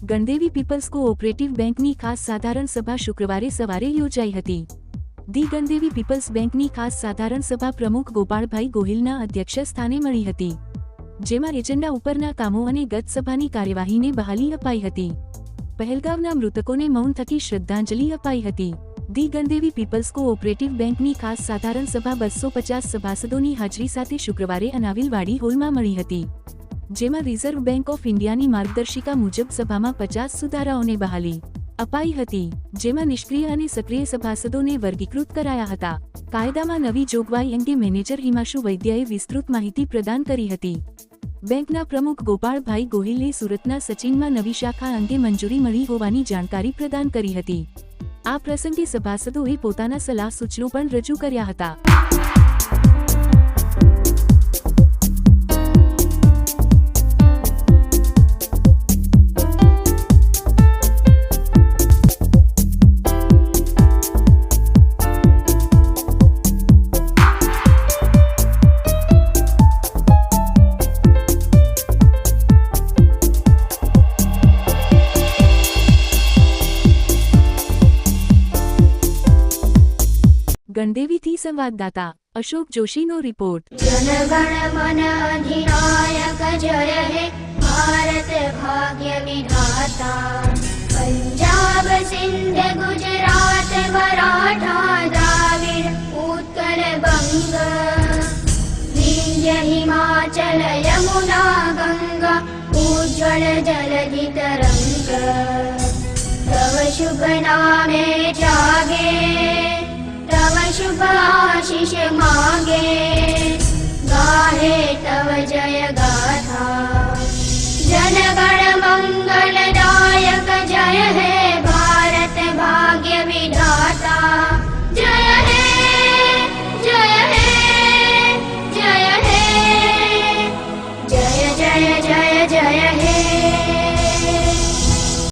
Gandevi people's cooperative બેંકની ખાસ સાધારણ સભા શુક્રવારે સવારે યોજાઈ હતી. ધી ગણદેવી પીપલ્સ બેંકની ખાસ સાધારણ સભા પ્રમુખ ગોપાળભાઈ ગોહિલના અધ્યક્ષ સ્થાને મળી હતી, જેમાં એજન્ડા ઉપરના કામો અને ગત સભાની કાર્યવાહીને બહાલી અપાઈ હતી. પહેલગામના મૃતકોને મૌન થકી શ્રદ્ધાંજલિ અપાઈ હતી. ધી ગણદેવી પીપલ્સ કોઓપરેટિવ બેંકની ખાસ સાધારણ સભા 250 સભાસદોની હાજરી સાથે શુક્રવારે અનાવિલવાડી હોલમાં મળી હતી, જેમાં રિઝર્વ બેંક ઓફ ઇન્ડિયાની માર્ગદર્શિકા મુજબ સભામાં 50 સુધારાઓને બહાલી અપાઈ હતી, જેમાં નિષ્ક્રિય અને સક્રિય સભાસદોને વર્ગીકૃત કરાયા હતા. કાયદામાં નવી જોગવાઈ અંગે મેનેજર હિમાંશુ વૈદ્યએ વિસ્તૃત માહિતી પ્રદાન કરી હતી. બેંકના પ્રમુખ ગોપાળભાઈ ગોહિલે સુરતના સચિનમાં નવી શાખા અંગે મંજૂરી મળી હોવાની જાણકારી પ્રદાન કરી હતી. આ પ્રસંગે સભાસદોએ પોતાના સલાહ સૂચનો પણ રજૂ કર્યા હતા. ગણદેવીથી સંવાદદાતા અશોક જોશીનો રિપોર્ટ. જનગણ મન અધિનાયક જય હે ભારત ભાગ્ય વિધાતા. પંજાબ સિંધ ગુજરાત મરાઠા દ્રાવિડ ઉત્કલ બંગ વિંધ્ય હિમાચલ યમુના ગંગા ઉજ્જવળ જલધિ તરંગ. તવ શુભ નામે જાગે, तव शुभ आशीष मा